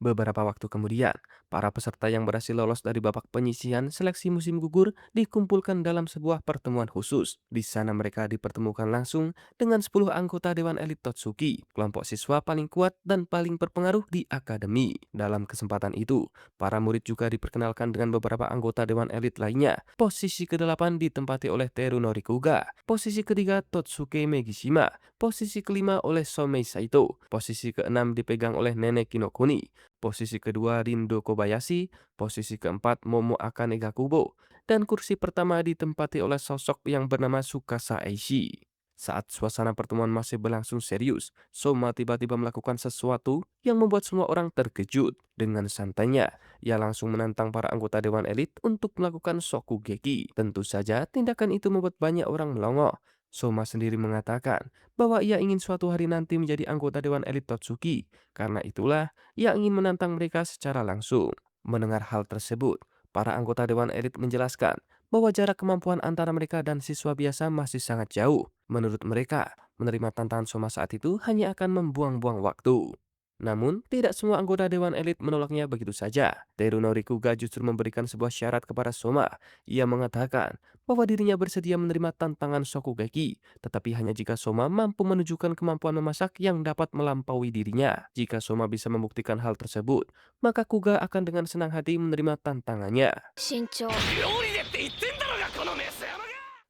Beberapa waktu kemudian, para peserta yang berhasil lolos dari babak penyisihan seleksi musim gugur dikumpulkan dalam sebuah pertemuan khusus. Di sana mereka dipertemukan langsung dengan 10 anggota Dewan Elit Totsuki, kelompok siswa paling kuat dan paling berpengaruh di akademi. Dalam kesempatan itu, para murid juga diperkenalkan dengan beberapa anggota Dewan Elit lainnya. Posisi ke-8 ditempati oleh Terunori Kuga, posisi ketiga Totsuke Megishima, posisi kelima oleh Somei Saito, posisi ke-6 dipegang oleh Nene Kinokuni, posisi kedua Rindo Kobayashi, posisi keempat Momo Akane Gakubo, dan kursi pertama ditempati oleh sosok yang bernama Tsukasa Eishi. Saat suasana pertemuan masih berlangsung serius, Soma tiba-tiba melakukan sesuatu yang membuat semua orang terkejut. Dengan santainya, ia langsung menantang para anggota Dewan Elit untuk melakukan Shokugeki. Tentu saja, tindakan itu membuat banyak orang melongo. Soma sendiri mengatakan bahwa ia ingin suatu hari nanti menjadi anggota Dewan Elit Totsuki. Karena itulah, ia ingin menantang mereka secara langsung. Mendengar hal tersebut, para anggota Dewan Elit menjelaskan bahwa jarak kemampuan antara mereka dan siswa biasa masih sangat jauh. Menurut mereka, menerima tantangan Soma saat itu hanya akan membuang-buang waktu. Namun, tidak semua anggota Dewan Elit menolaknya begitu saja. Terunori Kuga justru memberikan sebuah syarat kepada Soma. Ia mengatakan bahwa dirinya bersedia menerima tantangan Shokugeki, tetapi hanya jika Soma mampu menunjukkan kemampuan memasak yang dapat melampaui dirinya. Jika Soma bisa membuktikan hal tersebut, maka Kuga akan dengan senang hati menerima tantangannya. 身長。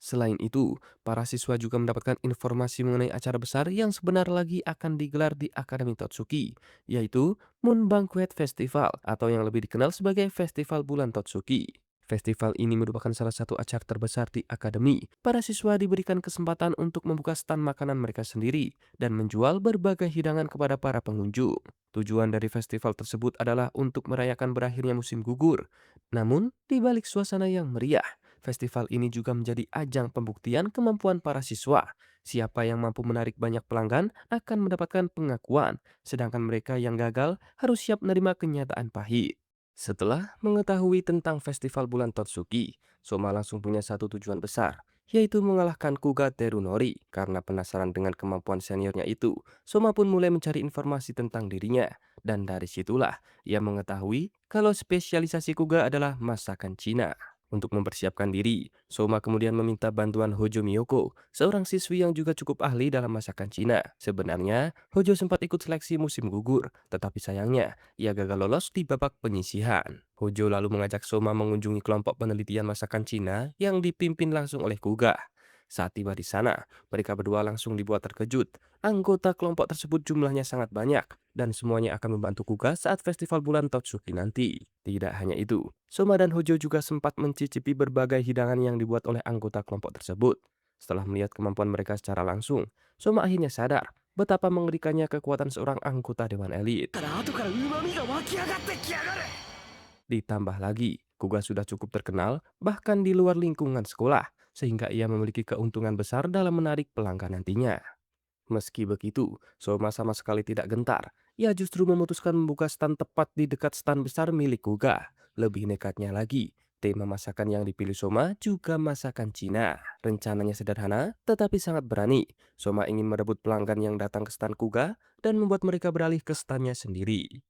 Selain itu, para siswa juga mendapatkan informasi mengenai acara besar yang sebentar lagi akan digelar di Akademi Totsuki, yaitu Moon Banquet Festival atau yang lebih dikenal sebagai Festival Bulan Totsuki. Festival ini merupakan salah satu acara terbesar di akademi. Para siswa diberikan kesempatan untuk membuka stand makanan mereka sendiri dan menjual berbagai hidangan kepada para pengunjung. Tujuan dari festival tersebut adalah untuk merayakan berakhirnya musim gugur. Namun, di balik suasana yang meriah, festival ini juga menjadi ajang pembuktian kemampuan para siswa. Siapa yang mampu menarik banyak pelanggan akan mendapatkan pengakuan, sedangkan mereka yang gagal harus siap menerima kenyataan pahit. Setelah mengetahui tentang festival bulan Totsuki, Soma langsung punya satu tujuan besar, yaitu mengalahkan Kuga Terunori. Karena penasaran dengan kemampuan seniornya itu, Soma pun mulai mencari informasi tentang dirinya. Dan dari situlah ia mengetahui kalau spesialisasi Kuga adalah masakan Cina. Untuk mempersiapkan diri, Soma kemudian meminta bantuan Hojo Miyoko, seorang siswi yang juga cukup ahli dalam masakan Cina. Sebenarnya, Hojo sempat ikut seleksi musim gugur, tetapi sayangnya ia gagal lolos di babak penyisihan. Hojo lalu mengajak Soma mengunjungi kelompok penelitian masakan Cina yang dipimpin langsung oleh Kuga. Saat tiba di sana, mereka berdua langsung dibuat terkejut. Anggota kelompok tersebut jumlahnya sangat banyak, dan semuanya akan membantu Kuga saat festival bulan Totsuki nanti. Tidak hanya itu, Soma dan Hojo juga sempat mencicipi berbagai hidangan yang dibuat oleh anggota kelompok tersebut. Setelah melihat kemampuan mereka secara langsung, Soma akhirnya sadar betapa mengerikannya kekuatan seorang anggota Dewan Elit. Ditambah lagi, Kuga sudah cukup terkenal bahkan di luar lingkungan sekolah, sehingga ia memiliki keuntungan besar dalam menarik pelanggan nantinya. Meski begitu, Soma sama sekali tidak gentar. Ia justru memutuskan membuka stand tepat di dekat stand besar milik Kuga. Lebih nekatnya lagi, tema masakan yang dipilih Soma juga masakan Cina. Rencananya sederhana, tetapi sangat berani. Soma ingin merebut pelanggan yang datang ke stand Kuga dan membuat mereka beralih ke standnya sendiri.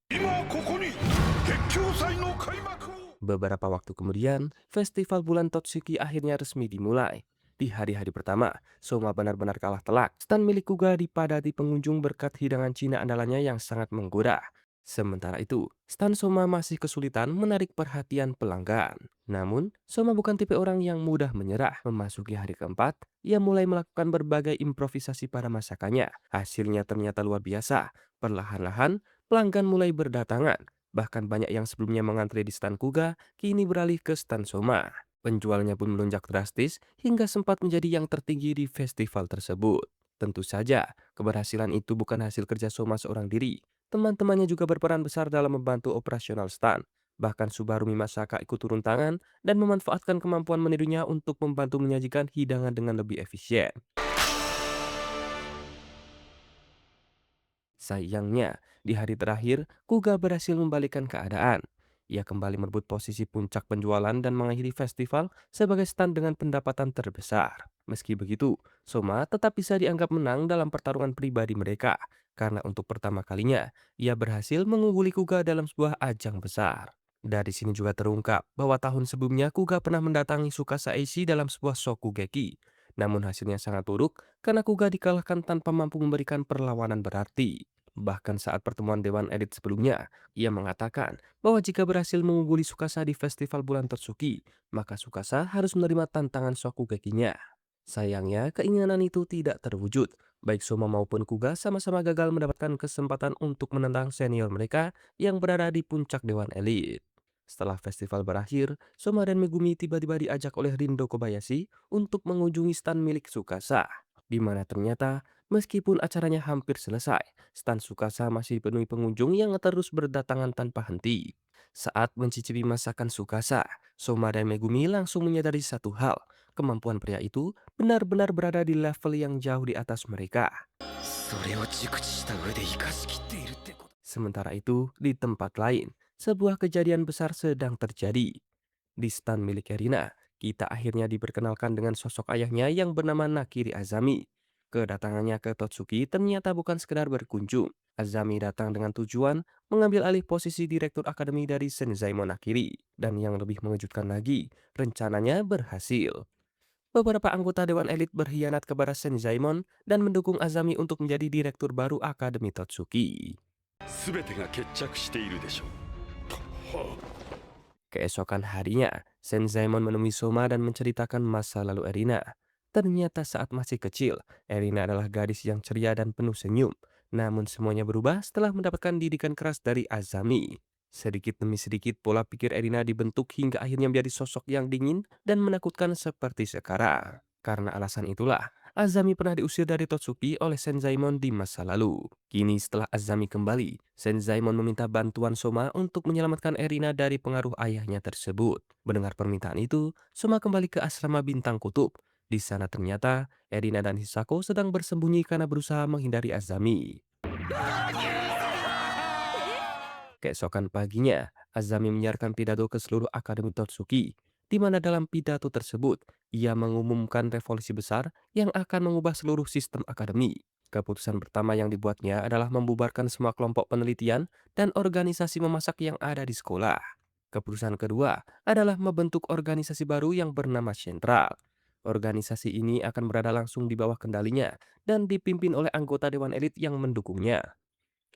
Beberapa waktu kemudian, festival bulan Totsuki akhirnya resmi dimulai. Di hari-hari pertama, Soma benar-benar kalah telak. Stan milik Kuga dipadati pengunjung berkat hidangan Cina andalannya yang sangat menggoda. Sementara itu, stan Soma masih kesulitan menarik perhatian pelanggan. Namun, Soma bukan tipe orang yang mudah menyerah. Memasuki hari keempat, ia mulai melakukan berbagai improvisasi pada masakannya. Hasilnya ternyata luar biasa. Perlahan-lahan, pelanggan mulai berdatangan. Bahkan banyak yang sebelumnya mengantre di stan Kuga, kini beralih ke stan Soma. Penjualnya pun melonjak drastis hingga sempat menjadi yang tertinggi di festival tersebut. Tentu saja, keberhasilan itu bukan hasil kerja Soma seorang diri. Teman-temannya juga berperan besar dalam membantu operasional stan. Bahkan Subarumi Masaka ikut turun tangan dan memanfaatkan kemampuan menirunya untuk membantu menyajikan hidangan dengan lebih efisien. Sayangnya, di hari terakhir, Kuga berhasil membalikkan keadaan. Ia kembali merebut posisi puncak penjualan dan mengakhiri festival sebagai stand dengan pendapatan terbesar. Meski begitu, Soma tetap bisa dianggap menang dalam pertarungan pribadi mereka, karena untuk pertama kalinya, ia berhasil mengungguli Kuga dalam sebuah ajang besar. Dari sini juga terungkap bahwa tahun sebelumnya Kuga pernah mendatangi Tsukasa Eishi dalam sebuah Shokugeki. Namun hasilnya sangat buruk karena Kuga dikalahkan tanpa mampu memberikan perlawanan berarti. Bahkan saat pertemuan Dewan Elit sebelumnya, ia mengatakan bahwa jika berhasil mengungguli Tsukasa di festival bulan Totsuki, maka Tsukasa harus menerima tantangan Shokugekinya. Sayangnya, keinginan itu tidak terwujud. Baik Soma maupun Kuga sama-sama gagal mendapatkan kesempatan untuk menentang senior mereka yang berada di puncak Dewan Elit. Setelah festival berakhir, Soma dan Megumi tiba-tiba diajak oleh Rindo Kobayashi untuk mengunjungi stan milik Tsukasa, di mana ternyata meskipun acaranya hampir selesai, stan Tsukasa masih dipenuhi pengunjung yang terus berdatangan tanpa henti. Saat mencicipi masakan Tsukasa, Soma dan Megumi langsung menyadari satu hal, kemampuan pria itu benar-benar berada di level yang jauh di atas mereka. Sementara itu, di tempat lain, sebuah kejadian besar sedang terjadi. Di stan milik Erina, kita akhirnya diperkenalkan dengan sosok ayahnya yang bernama Nakiri Azami. Kedatangannya ke Totsuki ternyata bukan sekedar berkunjung. Azami datang dengan tujuan mengambil alih posisi direktur akademi dari Senzaemon Nakiri. Dan yang lebih mengejutkan lagi, rencananya berhasil. Beberapa anggota Dewan Elit berkhianat kepada Senzaemon dan mendukung Azami untuk menjadi direktur baru Akademi Totsuki. 全てが決着しているでしょう。はあ Keesokan harinya, Senzaemon menemui Soma dan menceritakan masa lalu Erina. Ternyata saat masih kecil, Erina adalah gadis yang ceria dan penuh senyum. Namun semuanya berubah setelah mendapatkan didikan keras dari Azami. Sedikit demi sedikit pola pikir Erina dibentuk hingga akhirnya menjadi sosok yang dingin dan menakutkan seperti sekarang. Karena alasan itulah, Azami pernah diusir dari Totsuki oleh Senzaemon di masa lalu. Kini setelah Azami kembali, Senzaemon meminta bantuan Soma untuk menyelamatkan Erina dari pengaruh ayahnya tersebut. Mendengar permintaan itu, Soma kembali ke asrama Bintang Kutub. Di sana ternyata Erina dan Hisako sedang bersembunyi karena berusaha menghindari Azami. Keesokan paginya, Azami menyiarkan pidato ke seluruh Akademi Totsuki, di mana dalam pidato tersebut, ia mengumumkan revolusi besar yang akan mengubah seluruh sistem akademi. Keputusan pertama yang dibuatnya adalah membubarkan semua kelompok penelitian dan organisasi memasak yang ada di sekolah. Keputusan kedua adalah membentuk organisasi baru yang bernama Sentral. Organisasi ini akan berada langsung di bawah kendalinya dan dipimpin oleh anggota Dewan Elit yang mendukungnya.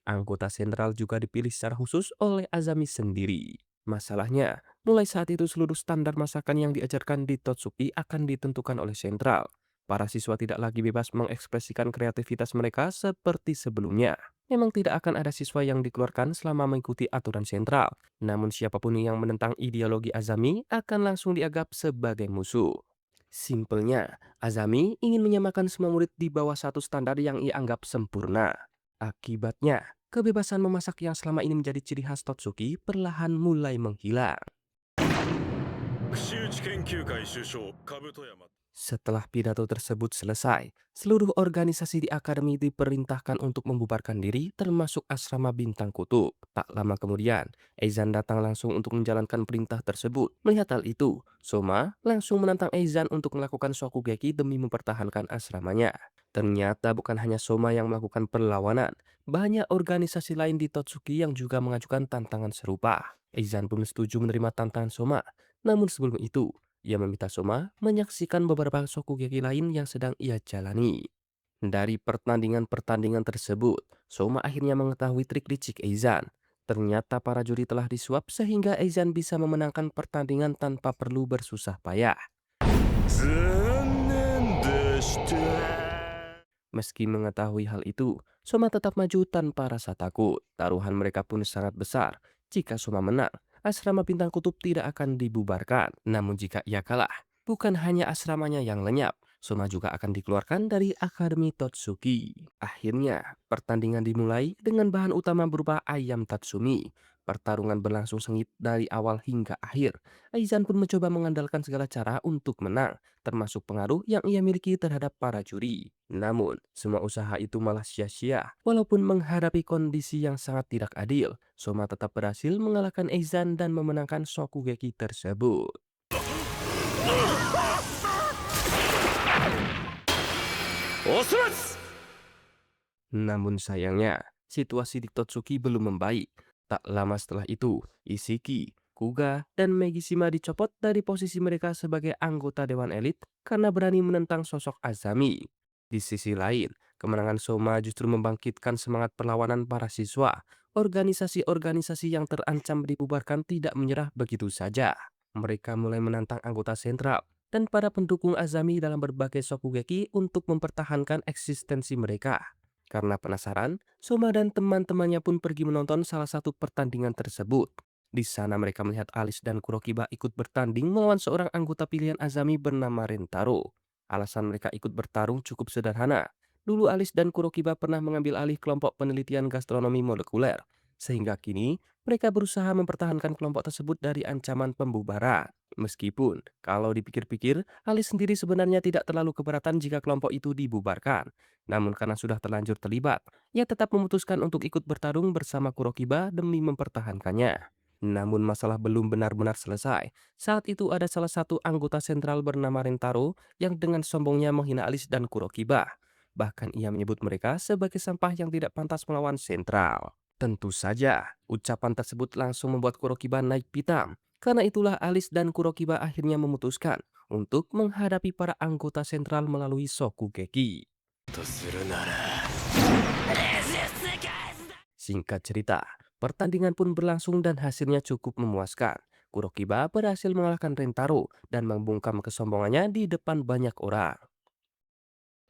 Anggota sentral juga dipilih secara khusus oleh Azami sendiri. Masalahnya, mulai saat itu seluruh standar masakan yang diajarkan di Totsuki akan ditentukan oleh sentral. Para siswa tidak lagi bebas mengekspresikan kreativitas mereka seperti sebelumnya. Memang tidak akan ada siswa yang dikeluarkan selama mengikuti aturan sentral. Namun siapapun yang menentang ideologi Azami akan langsung dianggap sebagai musuh. Simpelnya, Azami ingin menyamakan semua murid di bawah satu standar yang ia anggap sempurna. Akibatnya, kebebasan memasak yang selama ini menjadi ciri khas Totsuki perlahan mulai menghilang. 串打ち研究会首相兜山 Setelah pidato tersebut selesai, seluruh organisasi di akademi diperintahkan untuk membubarkan diri termasuk asrama Bintang Kutub. Tak lama kemudian, Eizan datang langsung untuk menjalankan perintah tersebut. Melihat hal itu, Soma langsung menantang Eizan untuk melakukan Shokugeki demi mempertahankan asramanya. Ternyata bukan hanya Soma yang melakukan perlawanan, banyak organisasi lain di Totsuki yang juga mengajukan tantangan serupa. Eizan pun setuju menerima tantangan Soma, namun sebelum itu, ia meminta Soma menyaksikan beberapa Shokugeki lain yang sedang ia jalani. Dari pertandingan-pertandingan tersebut, Soma akhirnya mengetahui trik licik Eizan. Ternyata para juri telah disuap sehingga Eizan bisa memenangkan pertandingan tanpa perlu bersusah payah. 残念でした。Meski mengetahui hal itu, Soma tetap maju tanpa rasa takut. Taruhan mereka pun sangat besar. Jika Soma menang, asrama Bintang Kutub tidak akan dibubarkan. Namun jika ia kalah, bukan hanya asramanya yang lenyap, Soma juga akan dikeluarkan dari Akademi Totsuki. Akhirnya, pertandingan dimulai dengan bahan utama berupa ayam tatsumi. Pertarungan berlangsung sengit dari awal hingga akhir. Aizan pun mencoba mengandalkan segala cara untuk menang, termasuk pengaruh yang ia miliki terhadap para juri. Namun, semua usaha itu malah sia-sia. Walaupun menghadapi kondisi yang sangat tidak adil, Soma tetap berhasil mengalahkan Aizan dan memenangkan Shokugeki tersebut. Namun sayangnya, situasi di Totsuki belum membaik. Tak lama setelah itu, Ishiki, Kuga, dan Megishima dicopot dari posisi mereka sebagai anggota Dewan Elit karena berani menentang sosok Azami. Di sisi lain, kemenangan Soma justru membangkitkan semangat perlawanan para siswa. Organisasi-organisasi yang terancam dibubarkan tidak menyerah begitu saja. Mereka mulai menantang anggota sentral dan para pendukung Azami dalam berbagai Shokugeki untuk mempertahankan eksistensi mereka. Karena penasaran, Soma dan teman-temannya pun pergi menonton salah satu pertandingan tersebut. Di sana mereka melihat Alice dan Kurokiba ikut bertanding melawan seorang anggota pilihan Azami bernama Rentaro. Alasan mereka ikut bertarung cukup sederhana. Dulu Alice dan Kurokiba pernah mengambil alih kelompok penelitian gastronomi molekuler. Sehingga kini mereka berusaha mempertahankan kelompok tersebut dari ancaman pembubaran. Meskipun kalau dipikir-pikir, Alice sendiri sebenarnya tidak terlalu keberatan jika kelompok itu dibubarkan. Namun karena sudah terlanjur terlibat, ia tetap memutuskan untuk ikut bertarung bersama Kurokiba demi mempertahankannya. Namun masalah belum benar-benar selesai. Saat itu ada salah satu anggota sentral bernama Rentaro yang dengan sombongnya menghina Alice dan Kurokiba. Bahkan ia menyebut mereka sebagai sampah yang tidak pantas melawan sentral. Tentu saja, ucapan tersebut langsung membuat Kurokiba naik pitam. Karena itulah Alice dan Kurokiba akhirnya memutuskan untuk menghadapi para anggota sentral melalui Shokugeki. Singkat cerita, pertandingan pun berlangsung dan hasilnya cukup memuaskan. Kurokiba berhasil mengalahkan Rentaro dan membungkam kesombongannya di depan banyak orang.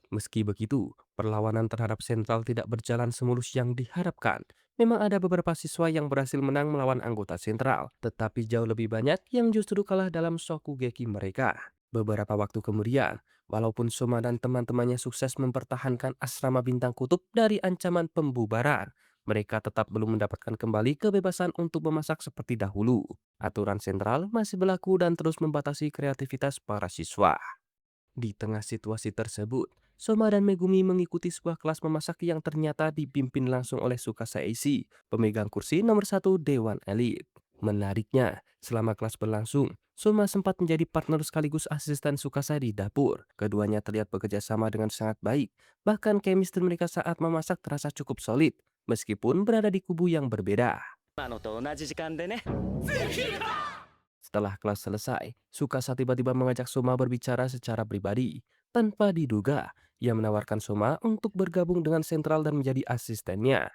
Meski begitu, perlawanan terhadap sentral tidak berjalan semulus yang diharapkan. Memang ada beberapa siswa yang berhasil menang melawan anggota sentral, tetapi jauh lebih banyak yang justru kalah dalam Shokugeki mereka. Beberapa waktu kemudian, walaupun Soma dan teman-temannya sukses mempertahankan asrama bintang kutub dari ancaman pembubaran, mereka tetap belum mendapatkan kembali kebebasan untuk memasak seperti dahulu. Aturan sentral masih berlaku dan terus membatasi kreativitas para siswa. Di tengah situasi tersebut, Soma dan Megumi mengikuti sebuah kelas memasak yang ternyata dipimpin langsung oleh Tsukasa Eishi, pemegang kursi nomor satu Dewan Elit. Menariknya, selama kelas berlangsung, Soma sempat menjadi partner sekaligus asisten Tsukasa di dapur. Keduanya terlihat bekerja sama dengan sangat baik, bahkan chemistry mereka saat memasak terasa cukup solid, meskipun berada di kubu yang berbeda. 今のと同じ時間でね。 Setelah kelas selesai, Tsukasa tiba-tiba mengajak Soma berbicara secara pribadi. Tanpa diduga, ia menawarkan Soma untuk bergabung dengan sentral dan menjadi asistennya.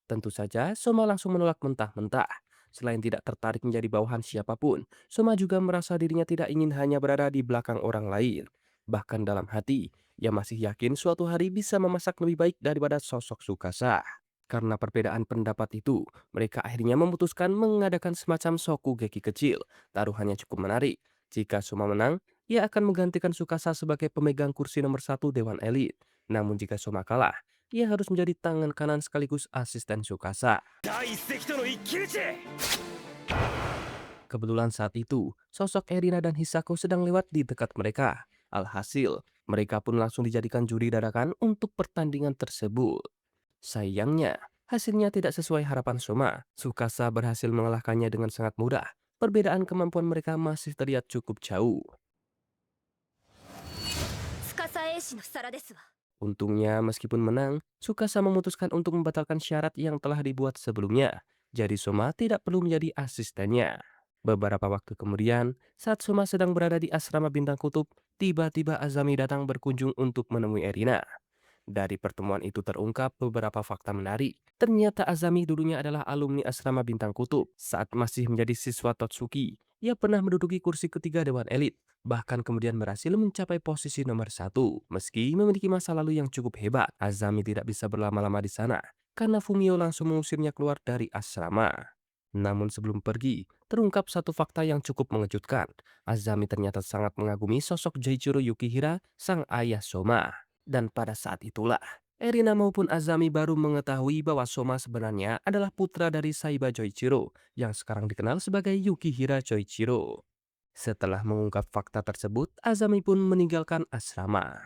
Tentu saja, Soma langsung menolak mentah-mentah. Selain tidak tertarik menjadi bawahan siapapun, Soma juga merasa dirinya tidak ingin hanya berada di belakang orang lain. Bahkan dalam hati, ia masih yakin suatu hari bisa memasak lebih baik daripada sosok Tsukasa. Karena perbedaan pendapat itu, mereka akhirnya memutuskan mengadakan semacam Shokugeki kecil. Taruhannya cukup menarik. Jika Soma menang, ia akan menggantikan Tsukasa sebagai pemegang kursi nomor satu Dewan Elit. Namun jika Soma kalah, ia harus menjadi tangan kanan sekaligus asisten Tsukasa. 第一隻との一騎打ち。 Kebetulan saat itu, sosok Erina dan Hisako sedang lewat di dekat mereka. Alhasil, mereka pun langsung dijadikan juri dadakan untuk pertandingan tersebut. Sayangnya, hasilnya tidak sesuai harapan Soma. Tsukasa berhasil mengalahkannya dengan sangat mudah. Perbedaan kemampuan mereka masih terlihat cukup jauh. 司英氏の皿ですわ。 Untungnya, meskipun menang, Tsukasa memutuskan untuk membatalkan syarat yang telah dibuat sebelumnya. Jadi Soma tidak perlu menjadi asistennya. Beberapa waktu kemudian, saat Soma sedang berada di asrama bintang kutub, tiba-tiba Azami datang berkunjung untuk menemui Erina. Dari pertemuan itu terungkap beberapa fakta menarik. Ternyata Azami dulunya adalah alumni asrama bintang kutub. Saat masih menjadi siswa Totsuki, ia pernah menduduki kursi ketiga Dewan Elit. Bahkan kemudian berhasil mencapai posisi nomor satu. Meski memiliki masa lalu yang cukup hebat, Azami tidak bisa berlama-lama di sana. Karena Fumio langsung mengusirnya keluar dari asrama. Namun sebelum pergi, terungkap satu fakta yang cukup mengejutkan. Azami ternyata sangat mengagumi sosok Jaichiro Yukihira, sang ayah Soma. Dan pada saat itulah, Erina maupun Azami baru mengetahui bahwa Soma sebenarnya adalah putra dari Saiba Joichiro yang sekarang dikenal sebagai Yukihira Joichiro. Setelah mengungkap fakta tersebut, Azami pun meninggalkan asrama.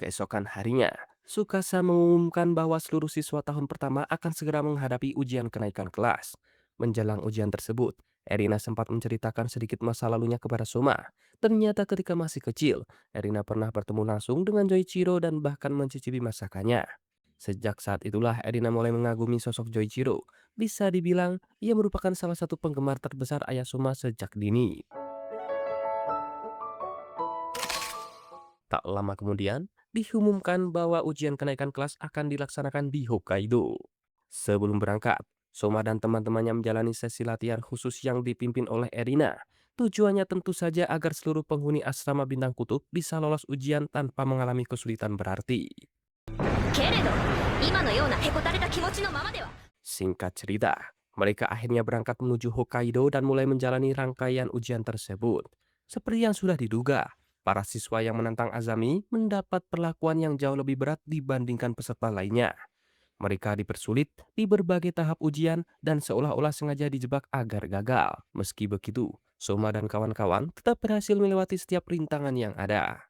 Keesokan harinya, Tsukasa mengumumkan bahwa seluruh siswa tahun pertama akan segera menghadapi ujian kenaikan kelas. Menjelang ujian tersebut, Erina sempat menceritakan sedikit masa lalunya kepada Soma. Ternyata ketika masih kecil, Erina pernah bertemu langsung dengan Joichiro dan bahkan mencicipi masakannya. Sejak saat itulah Erina mulai mengagumi sosok Joichiro. Bisa dibilang, ia merupakan salah satu penggemar terbesar ayah Soma sejak dini. Tak lama kemudian, diumumkan bahwa ujian kenaikan kelas akan dilaksanakan di Hokkaido. Sebelum berangkat, Soma dan teman-temannya menjalani sesi latihan khusus yang dipimpin oleh Erina. Tujuannya tentu saja agar seluruh penghuni asrama bintang kutub bisa lolos ujian tanpa mengalami kesulitan berarti. けれど今のようなへこたれた気持ちのままでは Singkat cerita, mereka akhirnya berangkat menuju Hokkaido dan mulai menjalani rangkaian ujian tersebut. Seperti yang sudah diduga, para siswa yang menentang Azami mendapat perlakuan yang jauh lebih berat dibandingkan peserta lainnya. Mereka dipersulit di berbagai tahap ujian dan seolah-olah sengaja dijebak agar gagal. Meski begitu, Soma dan kawan-kawan tetap berhasil melewati setiap rintangan yang ada.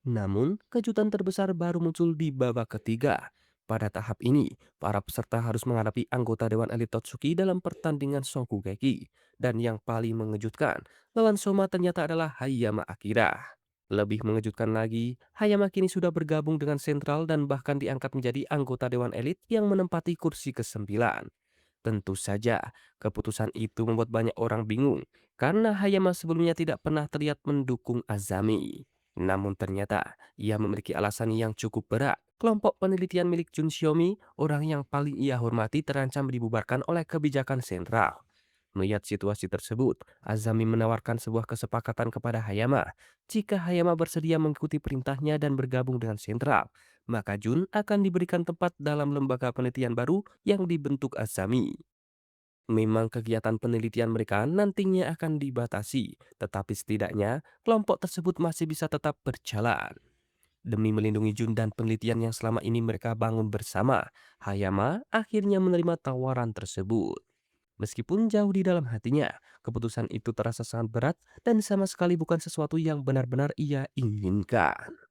Namun, kejutan terbesar baru muncul di babak ketiga. Pada tahap ini, para peserta harus menghadapi anggota Dewan Elit Totsuki dalam pertandingan Sokugeki. Dan yang paling mengejutkan, lawan Soma ternyata adalah Hayama Akira. Lebih mengejutkan lagi, Hayama kini sudah bergabung dengan Sentral dan bahkan diangkat menjadi anggota Dewan Elit yang menempati kursi ke-9. Tentu saja, keputusan itu membuat banyak orang bingung karena Hayama sebelumnya tidak pernah terlihat mendukung Azami. Namun ternyata ia memiliki alasan yang cukup berat. Kelompok penelitian milik Jun Shiomi, orang yang paling ia hormati, terancam dibubarkan oleh kebijakan sentral. Melihat situasi tersebut, Azami menawarkan sebuah kesepakatan kepada Hayama. Jika Hayama bersedia mengikuti perintahnya dan bergabung dengan sentral, maka Jun akan diberikan tempat dalam lembaga penelitian baru yang dibentuk Azami. Memang kegiatan penelitian mereka nantinya akan dibatasi, tetapi setidaknya kelompok tersebut masih bisa tetap berjalan. Demi melindungi Jun dan penelitian yang selama ini mereka bangun bersama, Hayama akhirnya menerima tawaran tersebut. Meskipun jauh di dalam hatinya, keputusan itu terasa sangat berat dan sama sekali bukan sesuatu yang benar-benar ia inginkan.